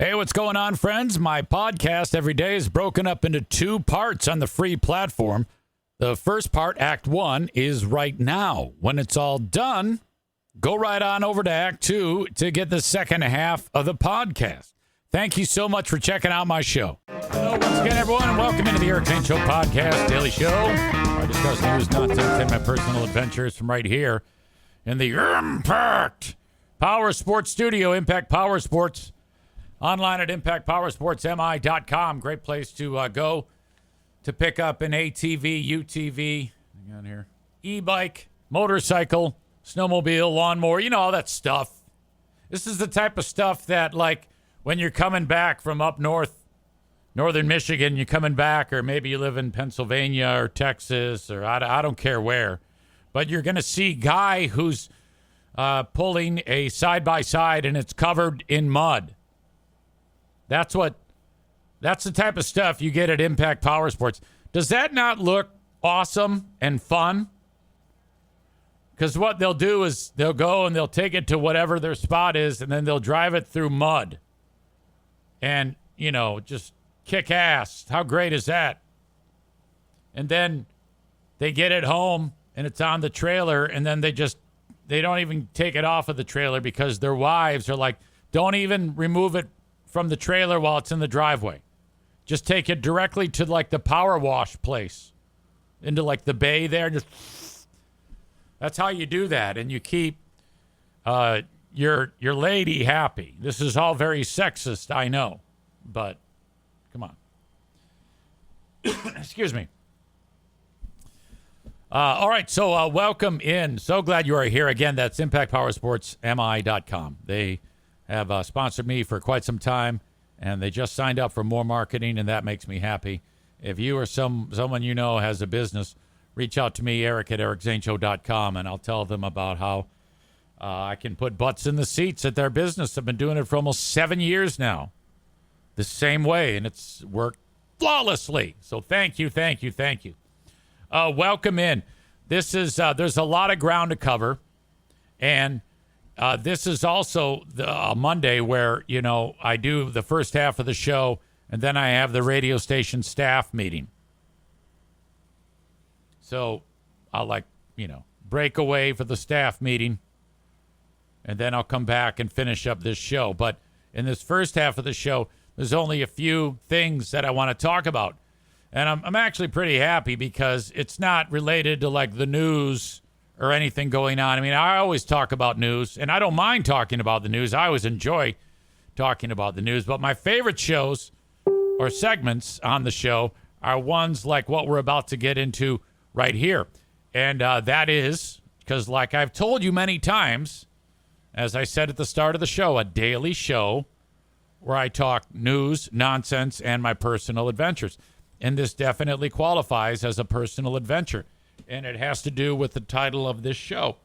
Hey, what's going on, friends? My podcast every day is broken up into two parts on the free platform. The first part, Act 1, is right now. When it's all done, go right on over to Act 2 to get the second half of the podcast. Thank you so much for checking out my show. Hello, once again, everyone, and welcome into the Eric Zane Show podcast, daily show. I discuss news, nonsense, and my personal adventures from right here in the Impact Power Sports Studio, Impact Power Sports. Online at impactpowersportsmi.com. Great place to go to pick up an ATV, UTV, hang on here, e-bike, motorcycle, snowmobile, lawnmower, you know, all that stuff. This is the type of stuff that, like, when you're coming back from up north, northern Michigan, you're coming back, or maybe you live in Pennsylvania or Texas, or I don't care where, but you're going to see a guy who's pulling a side-by-side, and it's covered in mud. That's the type of stuff you get at Impact Power Sports. Does that not look awesome and fun? Because what they'll do is they'll go and they'll take it to whatever their spot is, and then they'll drive it through mud. And, you know, just kick ass. How great is that? And then they get it home, and it's on the trailer, and then they don't even take it off of the trailer because their wives are like, don't even remove it from the trailer while it's in the driveway. Just take it directly to, like, the power wash place, into, like, the bay there. Just, that's how you do that, and you keep your lady happy. This is all very sexist, I know, but come on. Excuse me. All right, so welcome in. So glad you are here. Again, that's impactpowersportsmi.com. They have sponsored me for quite some time, and they just signed up for more marketing, and that makes me happy. If you or someone you know has a business, reach out to me, Eric at ericzaneshow.com, and I'll tell them about how I can put butts in the seats at their business. I've been doing it for almost 7 years now, the same way, and it's worked flawlessly. So thank you. Welcome in. This is there's a lot of ground to cover, and this is also a Monday where, you know, I do the first half of the show, and then I have the radio station staff meeting. So I'll, break away for the staff meeting, and then I'll come back and finish up this show. But in this first half of the show, there's only a few things that I want to talk about. And I'm actually pretty happy because it's not related to, like, the news or anything going on. I mean, I always talk about news, and I don't mind talking about the news. I always enjoy talking about the news. But my favorite shows or segments on the show are ones like what we're about to get into right here. And that is because, like I've told you many times, as I said at the start of the show, a daily show where I talk news, nonsense, and my personal adventures. And this definitely qualifies as a personal adventure. And it has to do with the title of this show.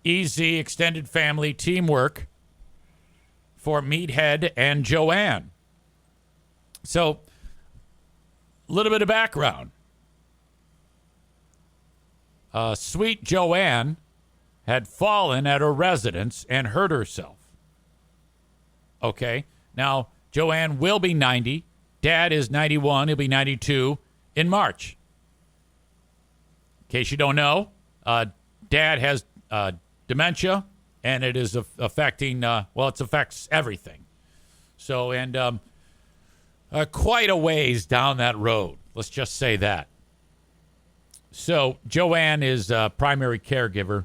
EZ Extended Family Teamwork for Meathead and JoAnn. So, a little bit of background. Sweet JoAnn had fallen at her residence and hurt herself. Okay, now JoAnn will be 90. Dad is 91. He'll be 92 in March. In case you don't know, Dad has dementia, and it is affecting, it affects everything. So, and quite a ways down that road. Let's just say that. So, JoAnn is a primary caregiver.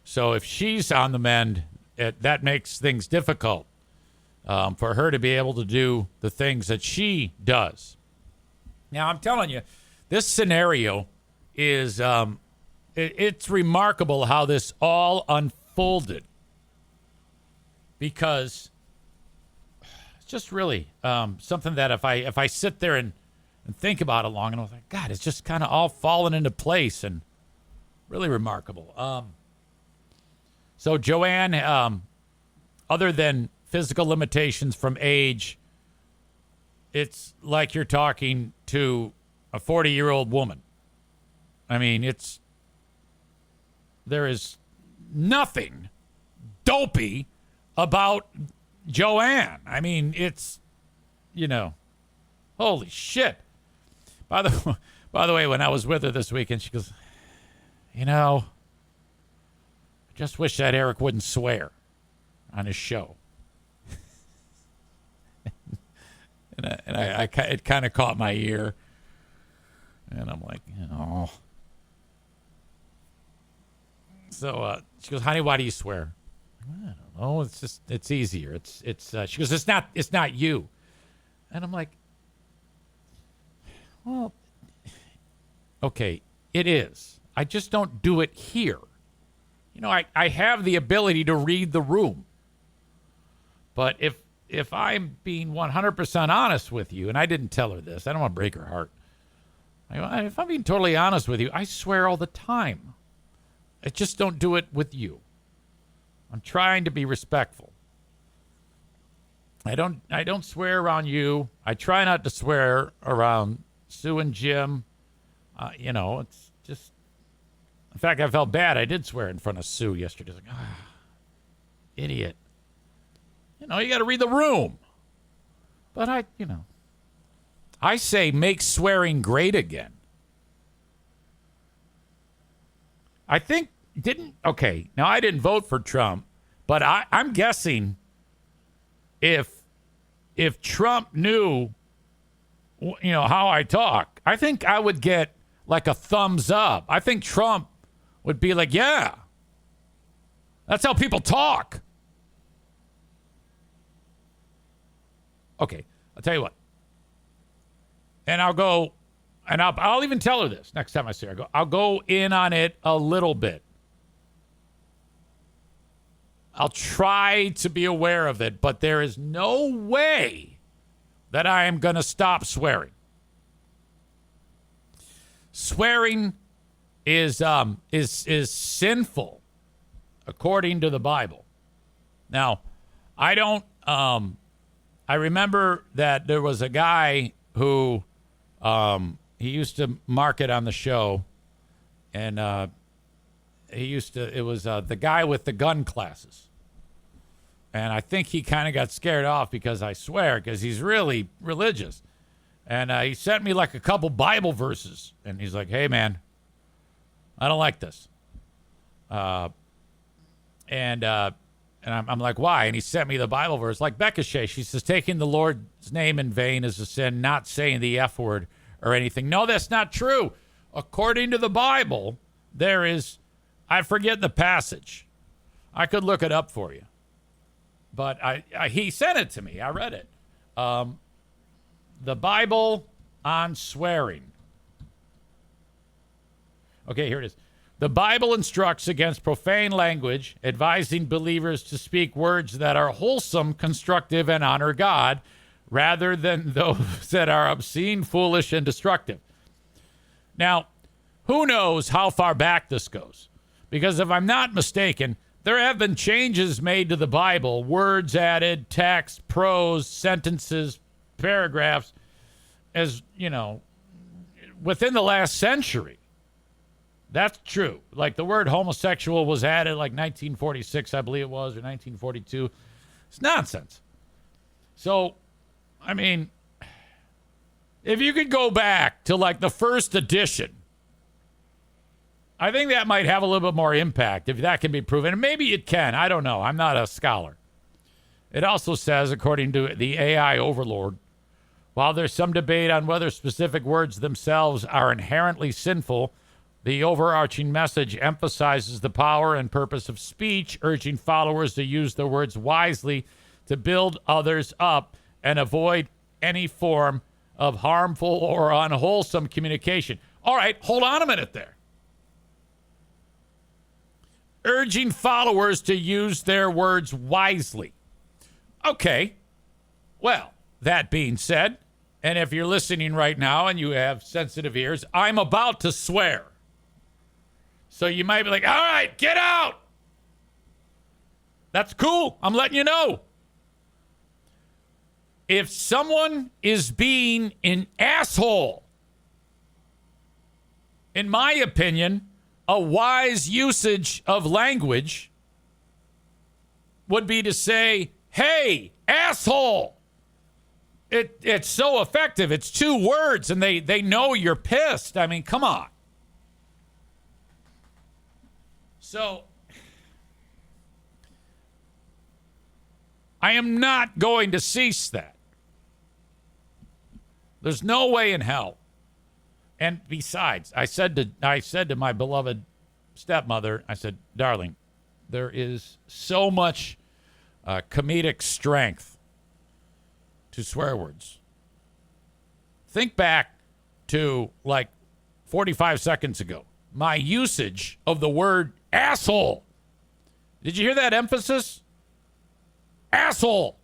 So, if she's on the mend, that makes things difficult for her to be able to do the things that she does. Now, I'm telling you, this scenario is it's remarkable how this all unfolded, because it's just really something that if I sit there and think about it long enough, like, God, it's just kind of all fallen into place and really remarkable. So JoAnn, other than physical limitations from age, it's like you're talking to a 40-year-old woman. I mean, there is nothing dopey about JoAnn. I mean, it's, holy shit. By the way, when I was with her this weekend, she goes, I just wish that Eric wouldn't swear on his show. and it kind of caught my ear. And I'm like, So she goes, honey, why do you swear? I don't know. It's easier. She goes, it's not you. And I'm like, well, okay, it is. I just don't do it here. I have the ability to read the room. But if I'm being 100% honest with you, and I didn't tell her this, I don't want to break her heart. If I'm being totally honest with you, I swear all the time. I just don't do it with you. I'm trying to be respectful. I don't swear around you. I try not to swear around Sue and Jim. It's just. In fact, I felt bad. I did swear in front of Sue yesterday. Like, idiot. You got to read the room. But I say make swearing great again. I think now I didn't vote for Trump, but I'm guessing if Trump knew, how I talk, I think I would get like a thumbs up. I think Trump would be like, yeah, that's how people talk. Okay, I'll tell you what. And I'll even tell her this next time I see her. I'll go in on it a little bit. I'll try to be aware of it, but there is no way that I am going to stop swearing. Swearing is sinful according to the Bible. Now, I don't. I remember that there was a guy who he used to market on the show, and it was the guy with the gun classes. And I think he kind of got scared off because I swear, because he's really religious. And he sent me like a couple Bible verses. And he's like, hey, man, I don't like this. And I'm like, why? And he sent me the Bible verse. Like Becca Shea, she says, taking the Lord's name in vain is a sin, not saying the F word or anything. No, that's not true. According to the Bible, there is, I forget the passage. I could look it up for you. But he sent it to me. I read it. The Bible on swearing. Okay, here it is. The Bible instructs against profane language, advising believers to speak words that are wholesome, constructive, and honor God, rather than those that are obscene, foolish, and destructive. Now, who knows how far back this goes? Because if I'm not mistaken, there have been changes made to the Bible, words added, text, prose, sentences, paragraphs, as, within the last century. That's true. Like the word homosexual was added like 1946, I believe it was, or 1942. It's nonsense. So, I mean, if you could go back to like the first edition, I think that might have a little bit more impact if that can be proven. And maybe it can. I don't know. I'm not a scholar. It also says, according to the AI overlord, while there's some debate on whether specific words themselves are inherently sinful, the overarching message emphasizes the power and purpose of speech, urging followers to use their words wisely to build others up and avoid any form of harmful or unwholesome communication. All right, hold on a minute there. Urging followers to use their words wisely. Okay, well, that being said, and if you're listening right now and you have sensitive ears, I'm about to swear. So you might be like, all right, get out. That's cool. I'm letting you know. If someone is being an asshole, in my opinion, a wise usage of language would be to say, Hey, asshole. It's so effective. It's 2 words, and they know you're pissed. I mean, come on. So, I am not going to cease that. There's no way in hell. And besides, I said to my beloved stepmother, I said, darling, there is so much comedic strength to swear words. Think back to like 45 seconds ago. My usage of the word asshole. Did you hear that emphasis? Asshole.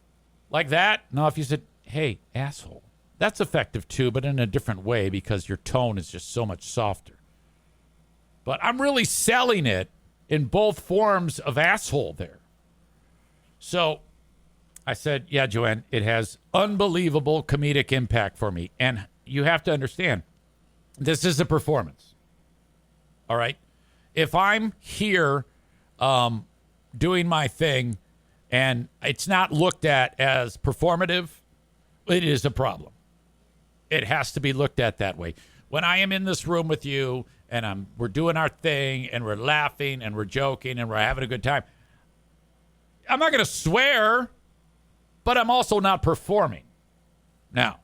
Like that? Now, if you said, hey, asshole, that's effective too, but in a different way because your tone is just so much softer. But I'm really selling it in both forms of asshole there. So I said, yeah, JoAnn, it has unbelievable comedic impact for me. And you have to understand, this is a performance. All right? If I'm here doing my thing and it's not looked at as performative, it is a problem. It has to be looked at that way. When I am in this room with you and we're doing our thing and we're laughing and we're joking and we're having a good time, I'm not going to swear, but I'm also not performing. Now,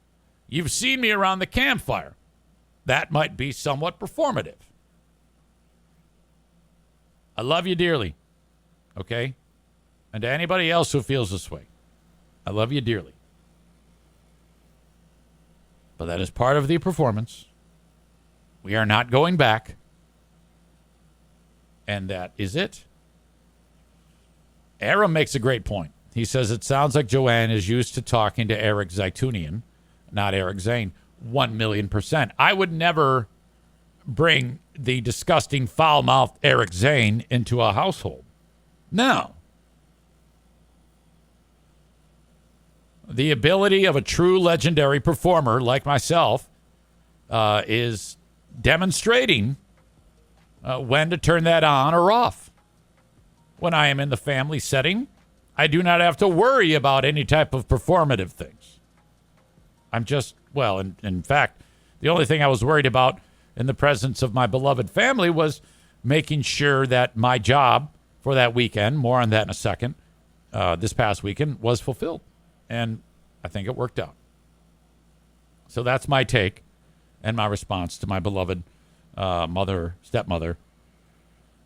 you've seen me around the campfire. That might be somewhat performative. I love you dearly, okay? And to anybody else who feels this way, I love you dearly. But that is part of the performance. We are not going back. And that is it. Aram makes a great point. He says, it sounds like JoAnn is used to talking to Eric Zaitunian, not Eric Zane, 1,000,000%. I would never bring the disgusting, foul-mouthed Eric Zane into a household. No. The ability of a true legendary performer like myself is demonstrating when to turn that on or off. When I am in the family setting, I do not have to worry about any type of performative things. I'm just, well, in fact, the only thing I was worried about in the presence of my beloved family was making sure that my job for that weekend, more on that in a second, this past weekend, was fulfilled. And I think it worked out. So that's my take and my response to my beloved stepmother,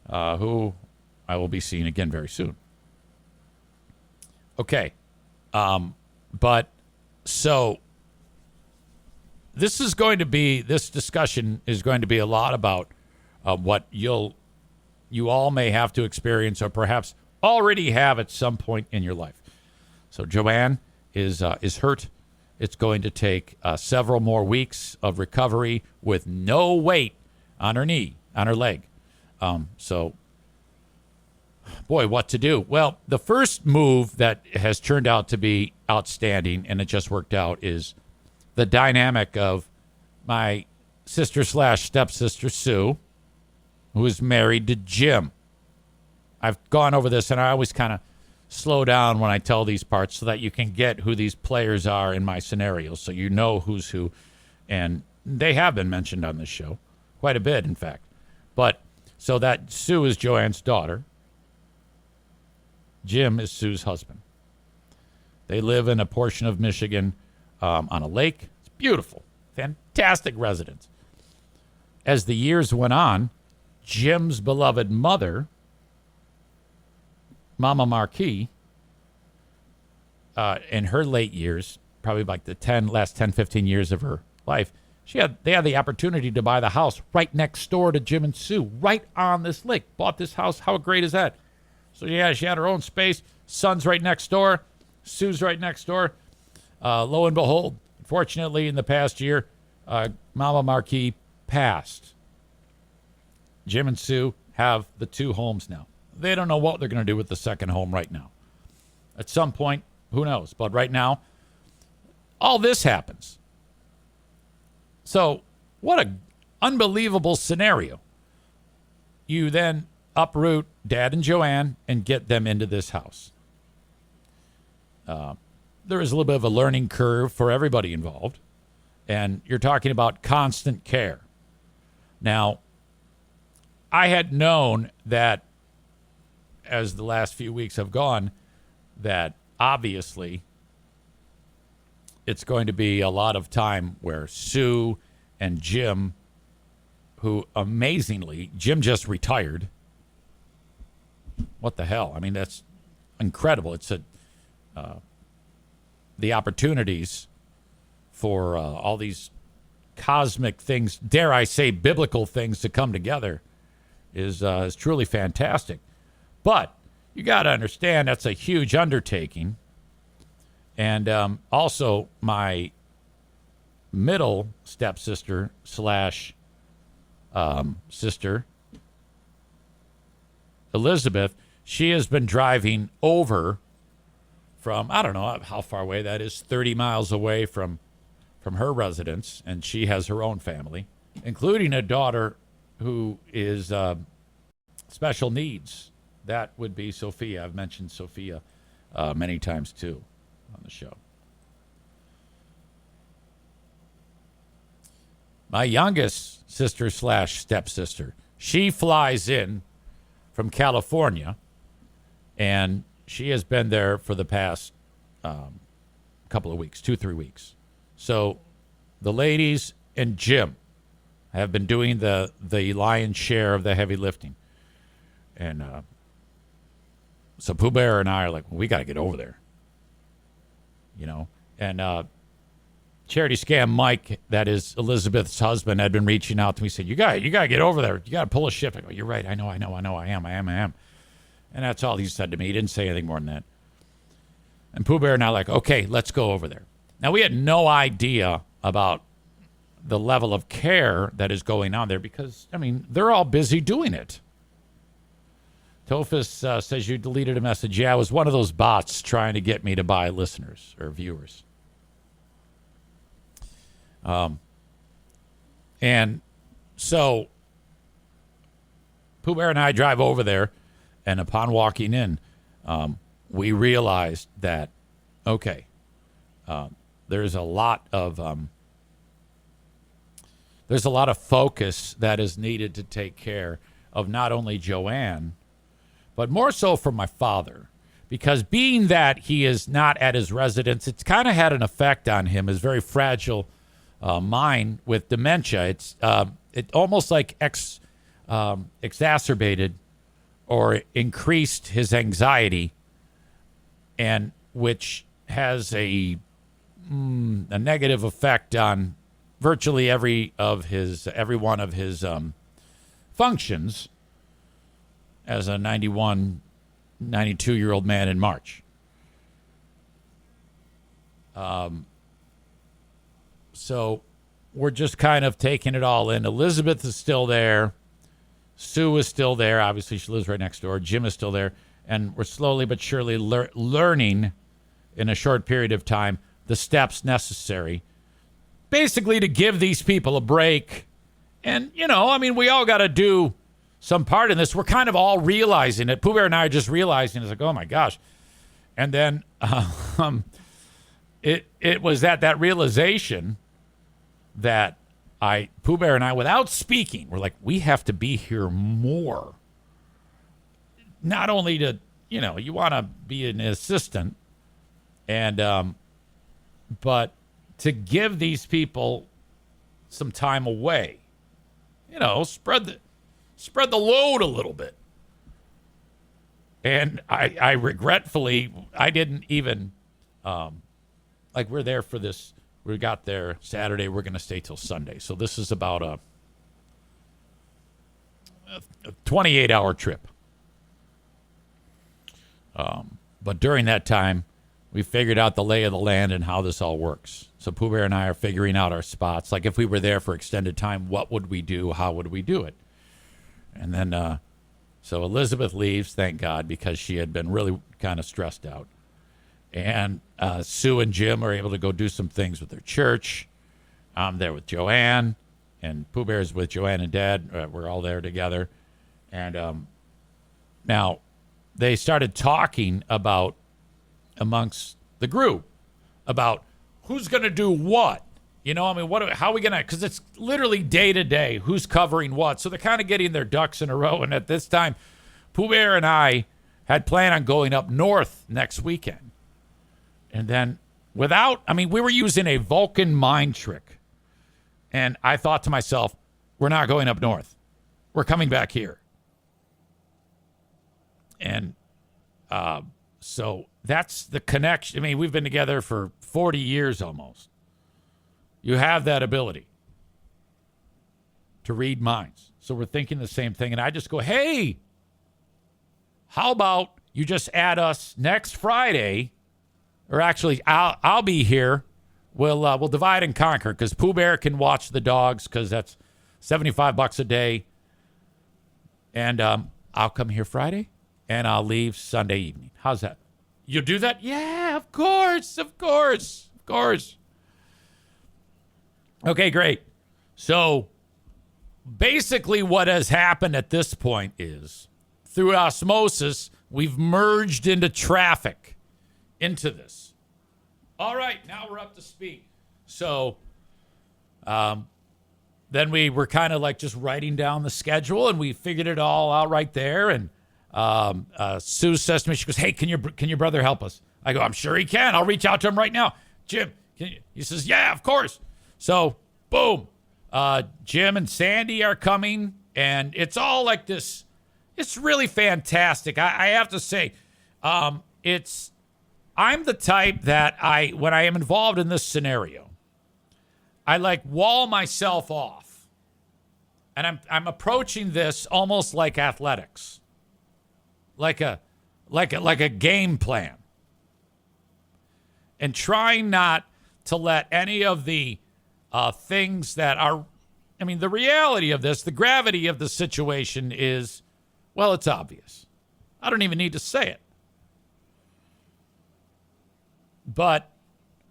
who I will be seeing again very soon. Okay. But so this discussion is going to be a lot about what you all may have to experience or perhaps already have at some point in your life. So JoAnn is hurt. It's going to take several more weeks of recovery with no weight on her knee, on her leg. So, boy, what to do? Well, the first move that has turned out to be outstanding, and it just worked out, is the dynamic of my sister/stepsister Sue, who is married to Jim. I've gone over this, and I always kind of slow down when I tell these parts so that you can get who these players are in my scenarios, so you know who's who. And they have been mentioned on this show quite a bit, in fact. But so that Sue is JoAnn's daughter. Jim is Sue's husband. They live in a portion of Michigan on a lake. It's beautiful. Fantastic residence. As the years went on, Jim's beloved mother, Mama Marquis, in her late years, probably like the last 10, 15 years of her life, they had the opportunity to buy the house right next door to Jim and Sue, right on this lake. Bought this house. How great is that? So, yeah, she had her own space. Son's right next door. Sue's right next door. Lo and behold, fortunately, in the past year, Mama Marquis passed. Jim and Sue have the 2 homes now. They don't know what they're going to do with the second home right now. At some point, who knows? But right now, all this happens. So, what an unbelievable scenario. You then uproot Dad and JoAnn and get them into this house. there is a little bit of a learning curve for everybody involved. And you're talking about constant care. Now, I had known that as the last few weeks have gone, that obviously it's going to be a lot of time where Sue and Jim, who amazingly, Jim just retired. What the hell? I mean, that's incredible. It's the opportunities for all these cosmic things, dare I say biblical things, to come together is truly fantastic. But you got to understand that's a huge undertaking. And also my middle stepsister slash sister, Elizabeth, she has been driving over from, I don't know how far away that is, 30 miles away from her residence, and she has her own family, including a daughter who is special needs. That would be Sophia. I've mentioned Sophia many times, too, on the show. My youngest sister slash stepsister, she flies in from California, and she has been there for the past couple of weeks, 2-3 weeks. So the ladies and Jim have been doing the lion's share of the heavy lifting. And so Pooh Bear and I are like, well, we got to get over there. You know? And Charity Scam Mike, that is Elizabeth's husband, had been reaching out to me, said, you got to get over there. You got to pull a shift. I go, you're right. I know. I am. And that's all he said to me. He didn't say anything more than that. And Pooh Bear and I are like, okay, let's go over there. Now, we had no idea about the level of care that is going on there because, I mean, they're all busy doing it. Tophus says you deleted a message. Yeah, it was one of those bots trying to get me to buy listeners or viewers. And so Pooh Bear and I drive over there, and upon walking in, we realized that, okay, there's a lot of focus that is needed to take care of not only JoAnn, but more so for my father, because being that he is not at his residence, it's kind of had an effect on him. His very fragile mind with dementia. It almost like exacerbated or increased his anxiety, and which has a negative effect on virtually every one of his functions as a 92-year-old man in March. So we're just kind of taking it all in. Elizabeth is still there. Sue is still there. Obviously, she lives right next door. Jim is still there. And we're slowly but surely learning in a short period of time the steps necessary basically to give these people a break. And, you know, I mean, we all got to do some part in this. We're kind of all realizing it. Pooh Bear and I are just realizing it's like, oh, my gosh. And then it was at that realization that Pooh Bear and I, without speaking, were like, we have to be here more. Not only to, you know, you want to be an assistant, and but to give these people some time away. You know, spread the load a little bit. And I regretfully, I didn't even, like, we're there for this. We got there Saturday. We're going to stay till Sunday. So this is about a 28-hour trip. But during that time, we figured out the lay of the land and how this all works. So Pooh Bear and I are figuring out our spots. Like, if we were there for extended time, what would we do? How would we do it? And then, so Elizabeth leaves, thank God, because she had been really kind of stressed out. And Sue and Jim are able to go do some things with their church. I'm there with JoAnn, and Pooh Bear's with JoAnn and Dad. We're all there together. And now they started talking about, amongst the group about who's going to do what. How are we going to, because it's literally day to day, who's covering what. So they're kind of getting their ducks in a row. And at this time, Pooh Bear and I had planned on going up north next weekend. And then we were using a Vulcan mind trick. And I thought to myself, we're not going up north. We're coming back here. And so that's the connection. We've been together for 40 years almost. You have that ability to read minds. So we're thinking the same thing. And I just go, hey, how about you just add us next Friday? Or actually, I'll be here. We'll divide and conquer because Pooh Bear can watch the dogs because that's $75 a day. And I'll come here Friday and I'll leave Sunday evening. How's that? You'll do that? Yeah, of course. Okay, great. So basically what has happened at this point is through osmosis, we've merged into traffic into this. All right, now we're up to speed. So then we were kind of like just writing down the schedule and we figured it all out right there. And Sue says to me, she goes, hey, can your brother help us? I go, I'm sure he can. I'll reach out to him right now. Jim, he says, yeah, of course. So, boom. Jim and Sandy are coming, and it's all like this. It's really fantastic. I have to say, I'm the type that when I am involved in this scenario, I like wall myself off. And I'm approaching this almost like athletics. Like a game plan. And trying not to let any of the things that are, the reality of this, the gravity of the situation is, well, it's obvious. I don't even need to say it. But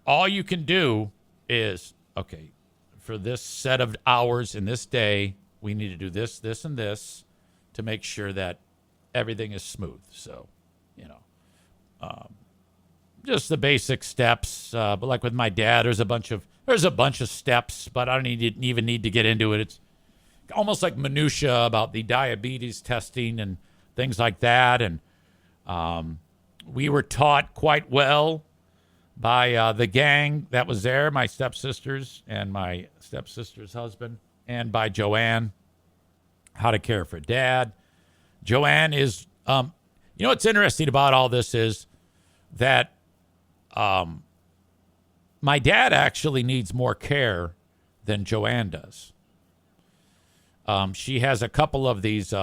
all you can do is, okay, for this set of hours in this day, we need to do this, this, and this to make sure that everything is smooth. So, just the basic steps. But like with my dad, there's a bunch of steps, but I don't even need to get into it. It's almost like minutia about the diabetes testing and things like that. And we were taught quite well by the gang that was there, my stepsisters and my stepsister's husband, and by JoAnn, how to care for dad. JoAnn is, what's interesting about all this is that my dad actually needs more care than JoAnn does. She has a couple of these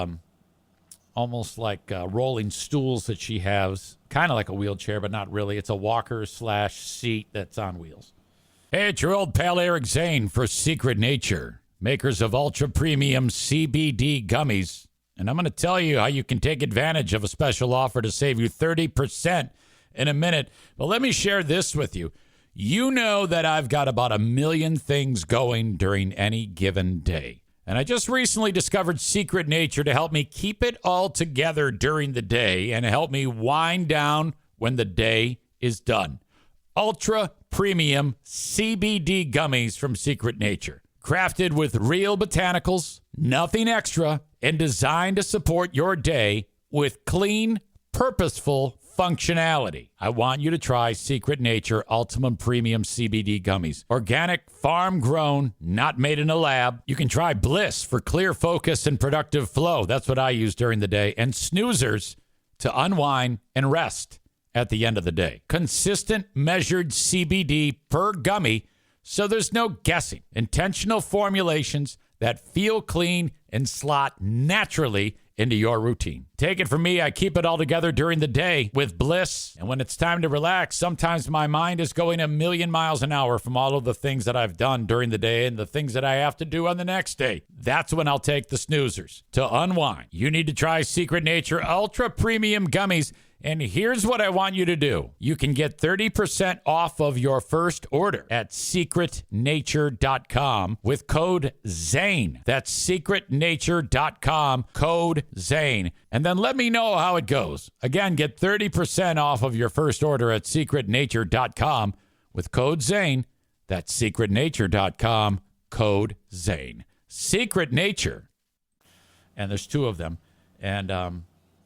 almost like rolling stools that she has, kind of like a wheelchair, but not really. It's a walker / seat that's on wheels. Hey, it's your old pal Eric Zane for Secret Nature, makers of ultra premium CBD gummies. And I'm going to tell you how you can take advantage of a special offer to save you 30% in a minute. But let me share this with you. You know that I've got about 1 million things going during any given day. And I just recently discovered Secret Nature to help me keep it all together during the day and help me wind down when the day is done. Ultra premium CBD gummies from Secret Nature. Crafted with real botanicals, nothing extra, and designed to support your day with clean, purposeful functionality. I want you to try Secret Nature Ultimate Premium CBD Gummies. Organic, farm-grown, not made in a lab. You can try Bliss for clear focus and productive flow. That's what I use during the day. And Snoozers to unwind and rest at the end of the day. Consistent, measured CBD per gummy, so there's no guessing. Intentional formulations that feel clean and slot naturally into your routine. Take it from me, I keep it all together during the day with Bliss. And when it's time to relax, sometimes my mind is going 1,000,000 miles an hour from all of the things that I've done during the day and the things that I have to do on the next day. That's when I'll take the Snoozers to unwind. You need to try Secret Nature Ultra Premium Gummies And here's what I want you to do. You can get 30% off of your first order at secretnature.com with code ZANE. That's secretnature.com, code ZANE. And then let me know how it goes. Again, get 30% off of your first order at secretnature.com with code ZANE. That's secretnature.com, code ZANE. Secret Nature. And there's two of them. And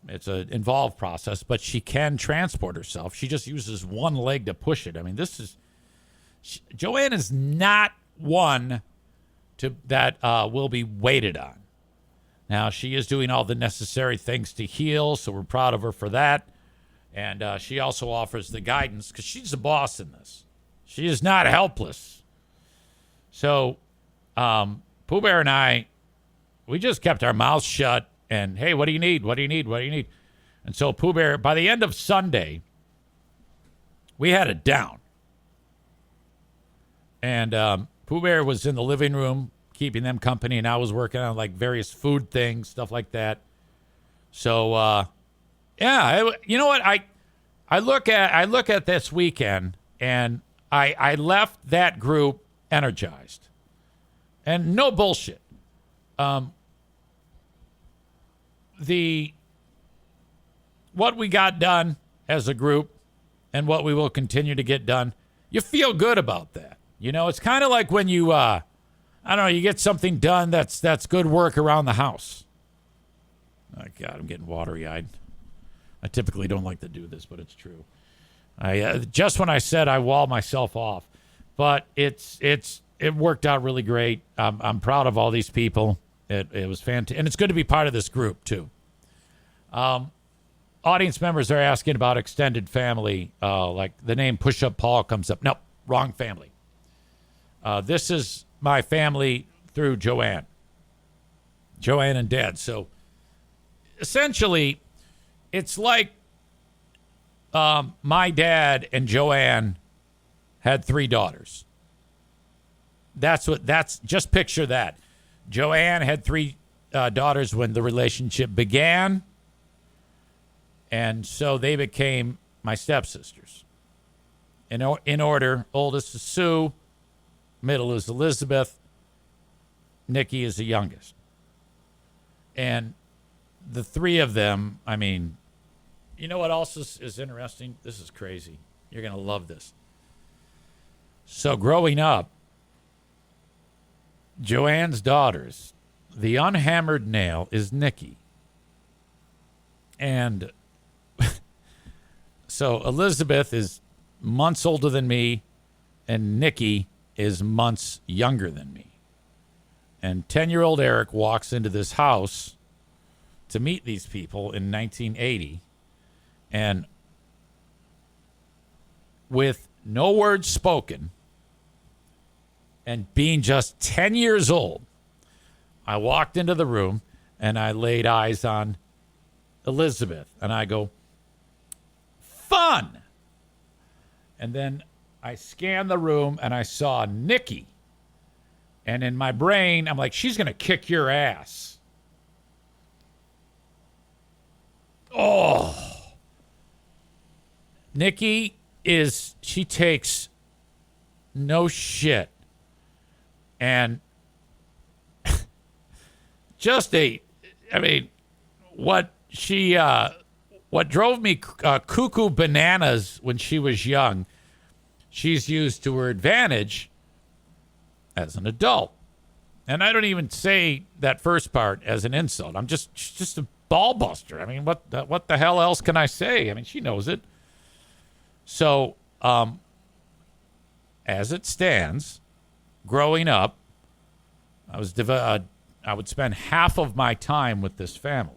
it's an involved process, but she can transport herself. She just uses one leg to push it. I mean, JoAnn is not one that will be waited on. Now, she is doing all the necessary things to heal, so we're proud of her for that. And she also offers the guidance because she's the boss in this. She is not helpless. So, Pooh Bear and I, we just kept our mouths shut. And, hey, what do you need? What do you need? What do you need? And so Pooh Bear, by the end of Sunday, we had it down. And Pooh Bear was in the living room keeping them company, and I was working on, like, various food things, stuff like that. So, you know what? I look at this weekend, and I left that group energized. And no bullshit. What we got done as a group and what we will continue to get done, you feel good about that. You know, it's kind of like when you, I don't know, you get something done that's good work around the house. Oh, God, I'm getting watery-eyed. I typically don't like to do this, but it's true. Just when I said I wall myself off, but it worked out really great. I'm proud of all these people. It was fantastic. And it's good to be part of this group, too. Audience members are asking about extended family. Like the name Push Up Paul comes up. No, wrong family. This is my family through JoAnn. JoAnn and Dad. So essentially, it's like my dad and JoAnn had 3 daughters. Just picture that. JoAnn had 3 daughters when the relationship began, and so they became my stepsisters. In order, oldest is Sue, middle is Elizabeth, Nikki is the youngest. And the 3 of them, I mean, you know what else is interesting? This is crazy. You're going to love this. So growing up, JoAnn's daughters, the unhammered nail is Nikki. And so Elizabeth is months older than me, and Nikki is months younger than me. And 10-year-old Eric walks into this house to meet these people in 1980, and with no words spoken, and being just 10 years old, I walked into the room and I laid eyes on Elizabeth. And I go, fun. And then I scanned the room and I saw Nikki. And in my brain, I'm like, she's going to kick your ass. Oh. Nikki she takes no shit. And what drove me cuckoo bananas when she was young, she's used to her advantage as an adult. And I don't even say that first part as an insult. She's just a ball buster. I mean, what the hell else can I say? I mean, she knows it. So, as it stands, growing up, I would spend half of my time with this family.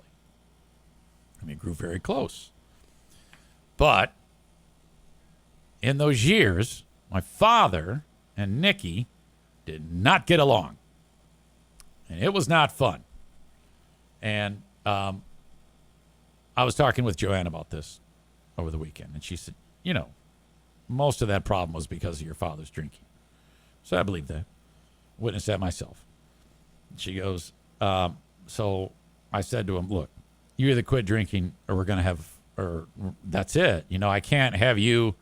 I mean, grew very close. But in those years, my father and Nikki did not get along. And it was not fun. And I was talking with JoAnn about this over the weekend. And she said, you know, most of that problem was because of your father's drinking. So I believe that. Witnessed that myself. She goes, so I said to him, look, you either quit drinking or we're going to have or that's it. I can't have you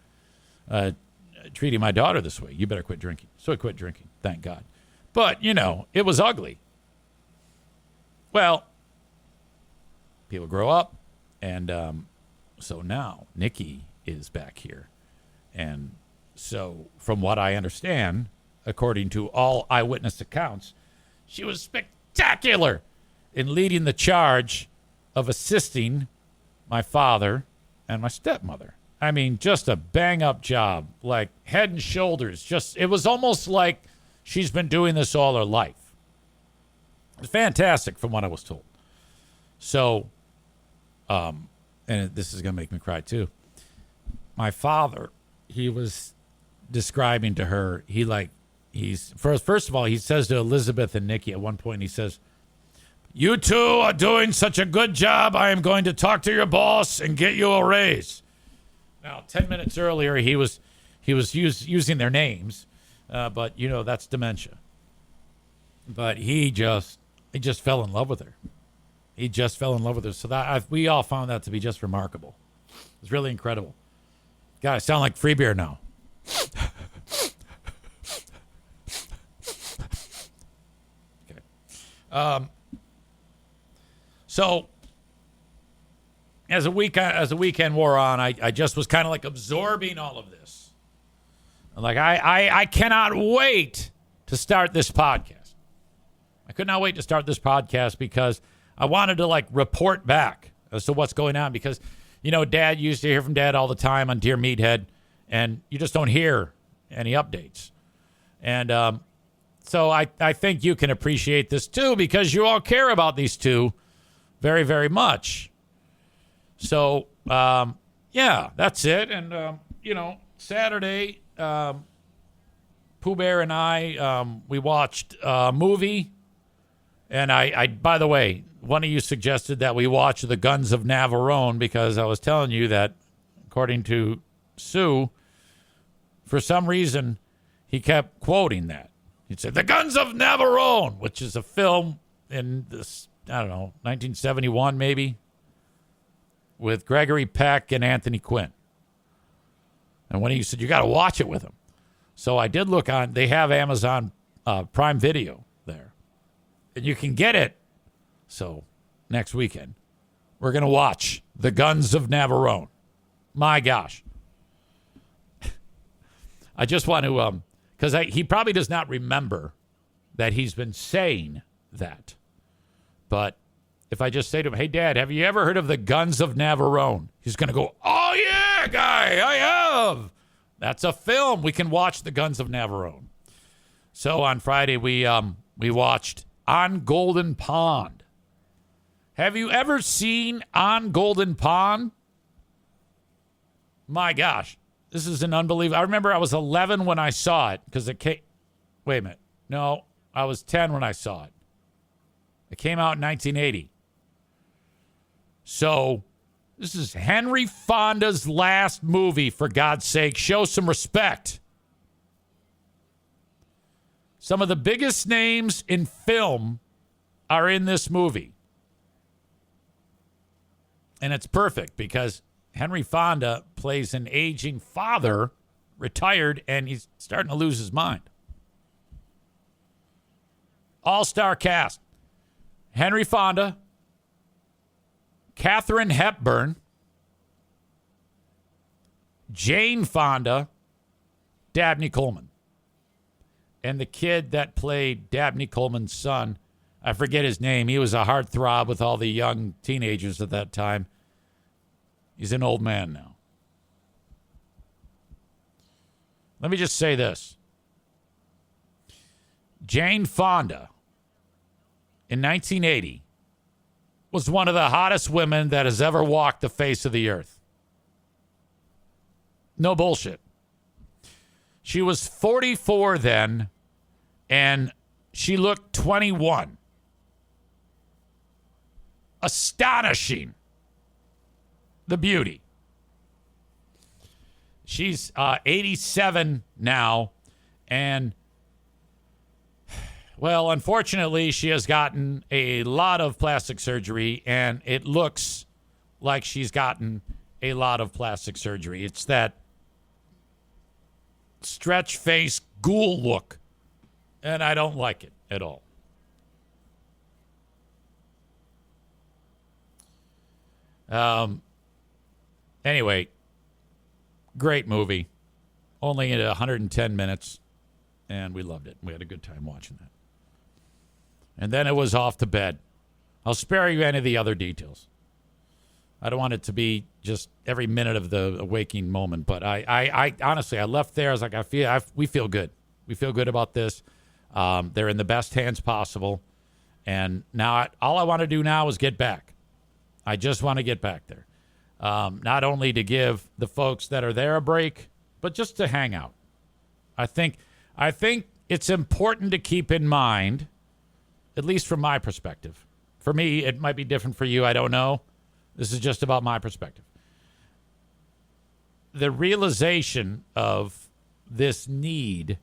treating my daughter this way. You better quit drinking. So I quit drinking, thank God. But, it was ugly. Well, people grow up, and so now Nikki is back here. And so from what I understand, according to all eyewitness accounts, she was spectacular in leading the charge of assisting my father and my stepmother. I mean, just a bang-up job, like head and shoulders. It was almost like she's been doing this all her life. It was fantastic from what I was told. So, and this is going to make me cry too. My father, he was describing to her, first of all, he says to Elizabeth and Nikki at one point, he says, "You two are doing such a good job. I am going to talk to your boss and get you a raise." Now, 10 minutes earlier, he was using their names, but that's dementia. But he just fell in love with her. He just fell in love with her. So we all found that to be just remarkable. It's really incredible. God, I sound like free beer now. Okay. So as the weekend wore on, I just was kind of like absorbing all of this. Like I cannot wait to start this podcast. I could not wait to start this podcast because I wanted to report back as to what's going on, because Dad used to hear from Dad all the time on Dear Meathead, and you just don't hear any updates. And so I think you can appreciate this too, because you all care about these two very, very much. So, yeah, that's it. And, Saturday, Pooh Bear and I, we watched a movie. And I, by the way, one of you suggested that we watch The Guns of Navarone, because I was telling you that, according to Sue, for some reason, he kept quoting that. He'd say, The Guns of Navarone, which is a film in this, 1971 maybe, with Gregory Peck and Anthony Quinn. And when he said, you got to watch it with him. So I did look on, they have Amazon Prime Video there. And you can get it. So next weekend, we're going to watch The Guns of Navarone. My gosh. I just want to, because he probably does not remember that he's been saying that. But if I just say to him, hey, Dad, have you ever heard of The Guns of Navarone? He's going to go, oh, yeah, guy, I have. That's a film. We can watch The Guns of Navarone. So on Friday, we watched On Golden Pond. Have you ever seen On Golden Pond? My gosh, this is an unbelievable. I remember I was 11 when I saw it, because it came. Wait a minute. No, I was 10 when I saw it. It came out in 1980. So this is Henry Fonda's last movie, for God's sake. Show some respect. Some of the biggest names in film are in this movie. And it's perfect because Henry Fonda plays an aging father, retired, and he's starting to lose his mind. All-star cast. Henry Fonda, Katharine Hepburn, Jane Fonda, Dabney Coleman. And the kid that played Dabney Coleman's son, I forget his name. He was a heartthrob with all the young teenagers at that time. He's an old man now. Let me just say this. Jane Fonda, in 1980, was one of the hottest women that has ever walked the face of the earth. No bullshit. She was 44 then, and she looked 21. Astonishing. The beauty. She's 87 now, and well, unfortunately, she has gotten a lot of plastic surgery, and it looks like she's gotten a lot of plastic surgery. It's that stretch face ghoul look, and I don't like it at all. Anyway, great movie. Only in 110 minutes, and we loved it. We had a good time watching that. And then it was off to bed. I'll spare you any of the other details. I don't want it to be just every minute of the waking moment, but I honestly, I left there. I was like, we feel good. We feel good about this. They're in the best hands possible. And now all I want to do now is get back. I just want to get back there. Not only to give the folks that are there a break, but just to hang out. I think it's important to keep in mind, at least from my perspective. For me, it might be different for you. I don't know. This is just about my perspective. The realization of this need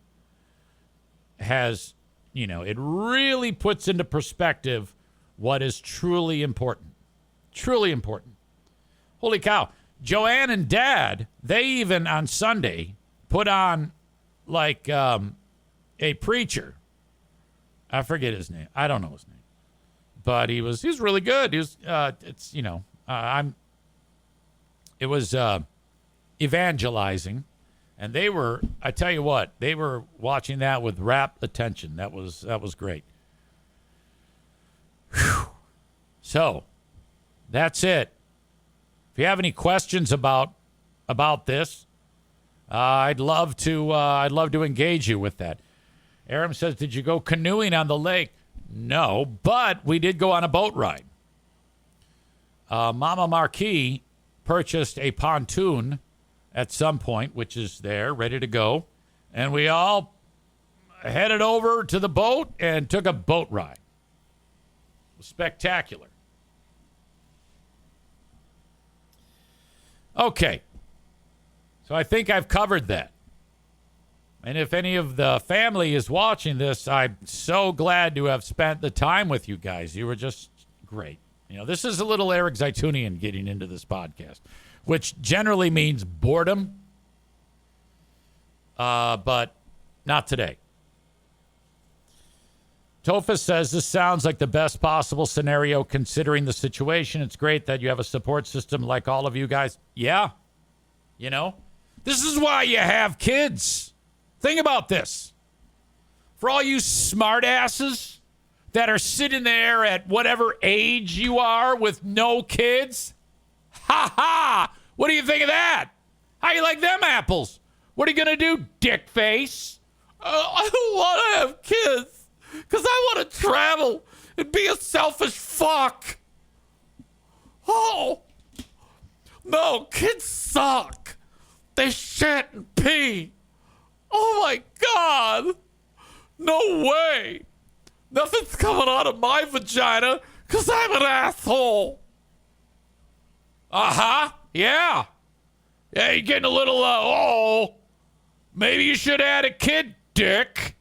has, it really puts into perspective what is truly important. Truly important. Holy cow. JoAnn and Dad, they even on Sunday put on like a preacher. I forget his name. I don't know his name. But he was really good. He was it was evangelizing, and they were, I tell you what, they were watching that with rapt attention. That was great. Whew. So, that's it. If you have any questions about this, I'd love to engage you with that. Aram says, "Did you go canoeing on the lake?" No, but we did go on a boat ride. Mama Marquis purchased a pontoon at some point, which is there, ready to go. And we all headed over to the boat and took a boat ride. It was spectacular. Okay. So I think I've covered that. And if any of the family is watching this, I'm so glad to have spent the time with you guys. You were just great. This is a little Eric Zaitunian getting into this podcast, which generally means boredom, but not today. Tofa says, "This sounds like the best possible scenario considering the situation. It's great that you have a support system like all of you guys." Yeah. This is why you have kids. Think about this. For all you smart asses that are sitting there at whatever age you are with no kids, what do you think of that? How you like them apples? What are you going to do, dick face? I don't want to have kids because I want to travel and be a selfish fuck. Oh, no, kids suck. They shit and pee. Oh, my God. No way. Nothing's coming out of my vagina because I'm an asshole. Uh-huh. Yeah. Yeah, you're getting a little, maybe you should add a kid, dick.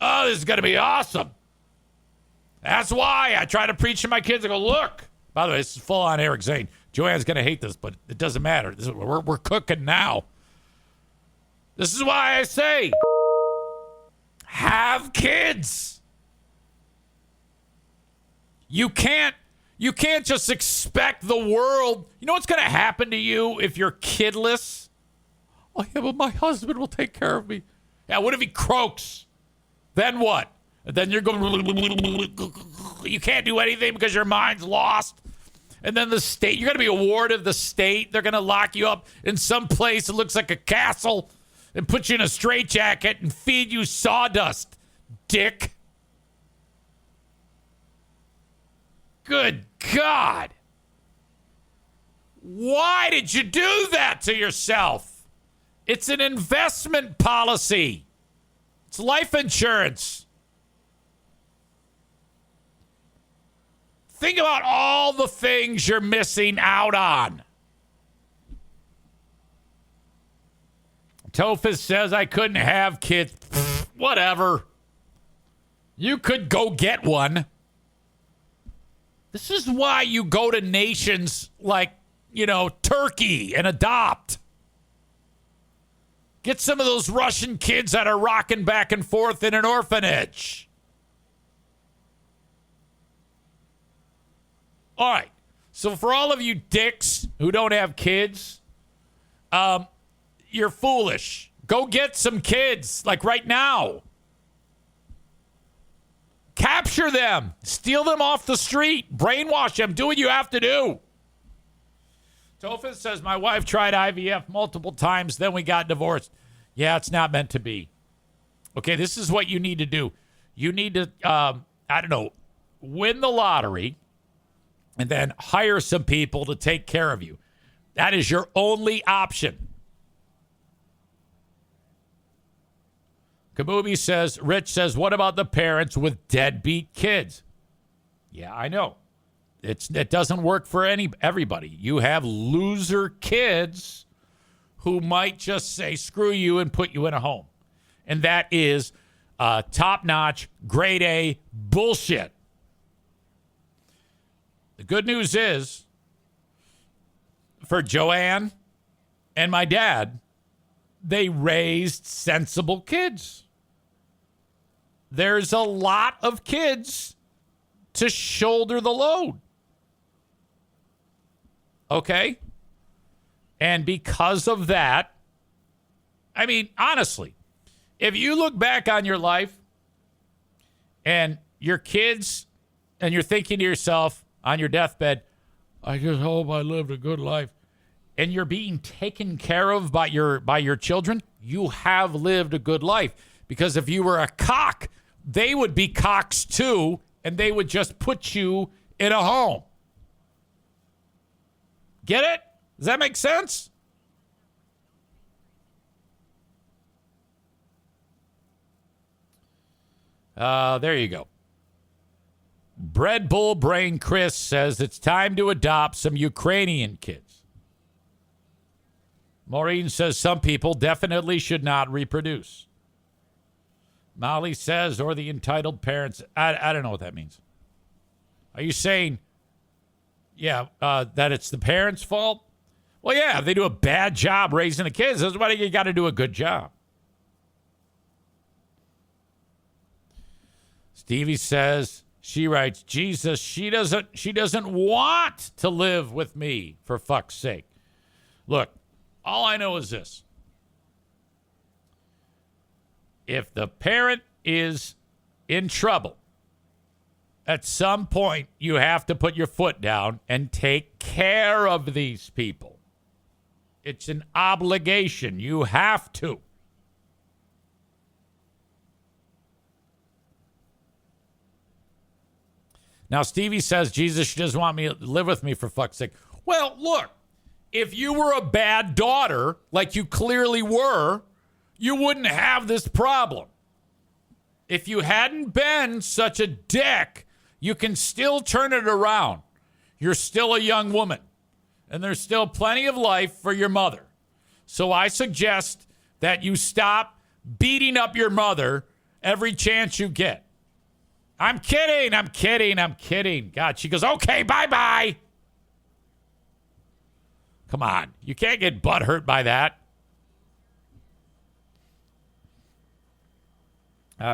Oh, this is going to be awesome. That's why I try to preach to my kids. I go, look. By the way, this is full on Eric Zane. JoAnn's going to hate this, but it doesn't matter. We're cooking now. This is why I say, have kids. You can't just expect the world. You know what's going to happen to you if you're kidless? Oh, yeah, but my husband will take care of me. Yeah, what if he croaks? Then what? And then you're going, you can't do anything because your mind's lost. And then the state, you're going to be a ward of the state. They're going to lock you up in some place that looks like a castle and put you in a straitjacket and feed you sawdust, dick. Good God. Why did you do that to yourself? It's an investment policy. It's life insurance. Think about all the things you're missing out on. Tophus says I couldn't have kids. Pfft, whatever. You could go get one. This is why you go to nations like Turkey and adopt. Get some of those Russian kids that are rocking back and forth in an orphanage. All right. So for all of you dicks who don't have kids, you're foolish. Go get some kids, like right now. Capture them. Steal them off the street. Brainwash them. Do what you have to do. Tophus says, my wife tried IVF multiple times, then we got divorced. Yeah, it's not meant to be. Okay, this is what you need to do. You need to, win the lottery and then hire some people to take care of you. That is your only option. Kabubi says, Rich says, what about the parents with deadbeat kids? Yeah, I know. It doesn't work for everybody. You have loser kids who might just say, screw you, and put you in a home. And that is top-notch, grade A bullshit. The good news is, for JoAnn and my dad, they raised sensible kids. There's a lot of kids to shoulder the load. Okay? And because of that, I mean, honestly, if you look back on your life and your kids and you're thinking to yourself on your deathbed, I just hope I lived a good life, and you're being taken care of by your children, you have lived a good life. Because if you were a cock, they would be cocks too, and they would just put you in a home. Get it? Does that make sense? There you go. Bread Bull Brain Chris says it's time to adopt some Ukrainian kids. Maureen says some people definitely should not reproduce. Molly says, or the entitled parents. I don't know what that means. Are you saying, that it's the parents' fault? Well, yeah, if they do a bad job raising the kids, that's why you got to do a good job. Stevie says, she writes, Jesus, she doesn't want to live with me, for fuck's sake. Look, all I know is this. If the parent is in trouble, at some point you have to put your foot down and take care of these people. It's an obligation. You have to. Now, Stevie says, Jesus, she doesn't want me to live with me, for fuck's sake. Well, look, if you were a bad daughter, like you clearly were, you wouldn't have this problem. If you hadn't been such a dick, you can still turn it around. You're still a young woman, and there's still plenty of life for your mother. So I suggest that you stop beating up your mother every chance you get. I'm kidding. God, she goes, okay, bye-bye. Come on. You can't get butthurt by that.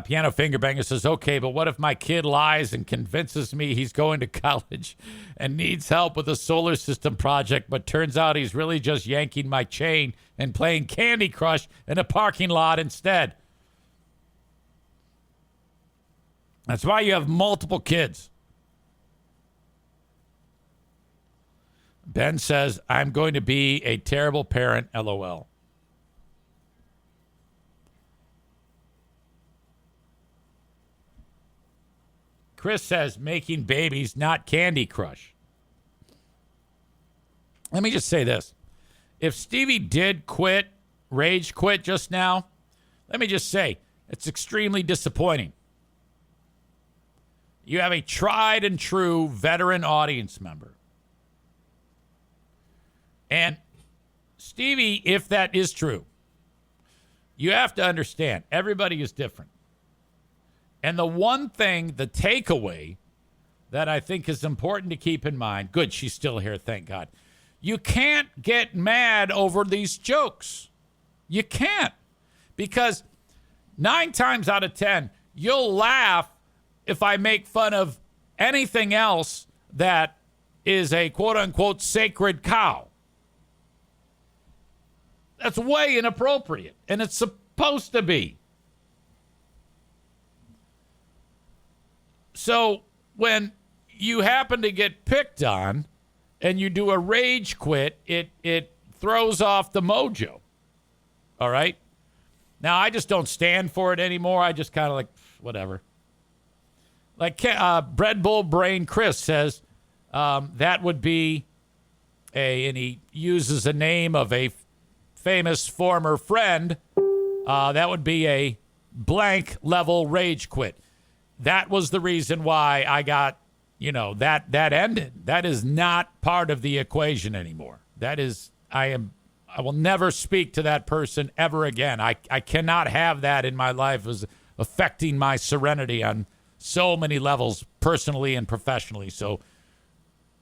Piano Fingerbanger says, okay, but what if my kid lies and convinces me he's going to college and needs help with a solar system project, but turns out he's really just yanking my chain and playing Candy Crush in a parking lot instead? That's why you have multiple kids. Ben says, I'm going to be a terrible parent, LOL. Chris says, making babies, not Candy Crush. Let me just say this. If Stevie did rage quit just now, let me just say, it's extremely disappointing. You have a tried and true veteran audience member. And Stevie, if that is true, you have to understand, everybody is different. And the one thing, the takeaway that I think is important to keep in mind, good, she's still here, thank God. You can't get mad over these jokes. You can't. Because 9 times out of 10, you'll laugh if I make fun of anything else that is a quote-unquote sacred cow. That's way inappropriate, and it's supposed to be. So when you happen to get picked on and you do a rage quit, it throws off the mojo. All right? Now, I just don't stand for it anymore. I just kind of like, whatever. Like Bread Bull Brain Chris says, that would be and he uses a name of a famous former friend. That would be a blank level rage quit. That was the reason why I got, that ended. That is not part of the equation anymore. I will never speak to that person ever again. I cannot have that in my life as affecting my serenity on so many levels, personally and professionally. So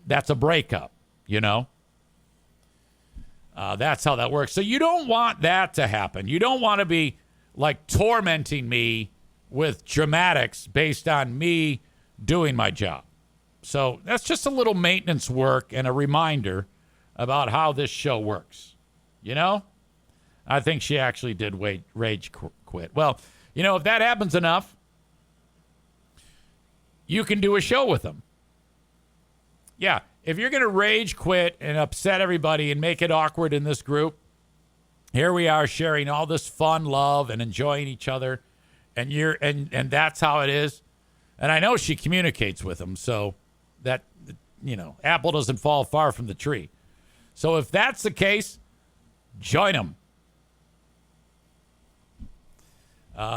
that's a breakup, That's how that works. So you don't want that to happen. You don't want to be like tormenting me with dramatics based on me doing my job. So that's just a little maintenance work and a reminder about how this show works. I think she actually did rage quit. Well, if that happens enough, you can do a show with them. Yeah, if you're going to rage quit and upset everybody and make it awkward in this group, here we are sharing all this fun, love, and enjoying each other, and and that's how it is. And I know she communicates with them, so that apple doesn't fall far from the tree. So if that's the case, join them.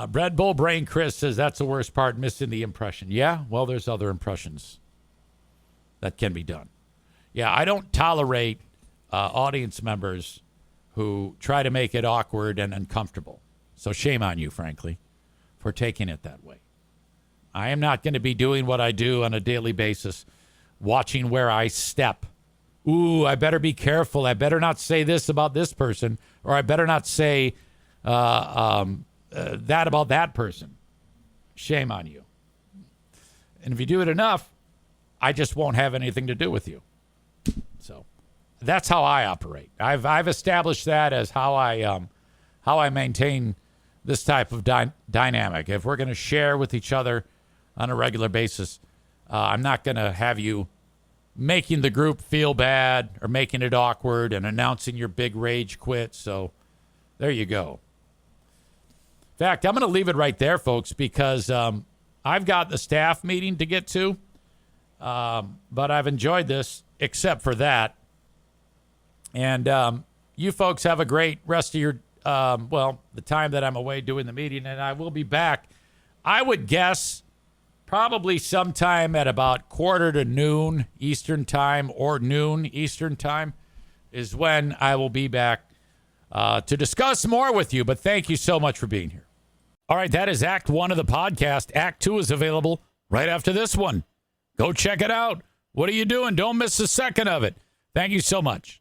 Bread Bull Brain Chris says that's the worst part, missing the impression. Yeah, well, there's other impressions that can be done. Yeah, I don't tolerate audience members who try to make it awkward and uncomfortable. So shame on you, frankly, for taking it that way. I am not going to be doing what I do on a daily basis, watching where I step. Ooh, I better be careful. I better not say this about this person, or I better not say that about that person. Shame on you. And if you do it enough, I just won't have anything to do with you. So that's how I operate. I've established that as how I maintain this type of dynamic. If we're going to share with each other on a regular basis, I'm not going to have you making the group feel bad or making it awkward and announcing your big rage quit. So there you go. In fact, I'm going to leave it right there, folks, because I've got the staff meeting to get to. But I've enjoyed this, except for that. And you folks have a great rest of your, the time that I'm away doing the meeting. And I will be back, I would guess, probably sometime at about 12:45 Eastern time or noon Eastern time is when I will be back to discuss more with you. But thank you so much for being here. All right, that is Act 1 of the podcast. Act 2 is available right after this one. Go check it out. What are you doing? Don't miss a second of it. Thank you so much.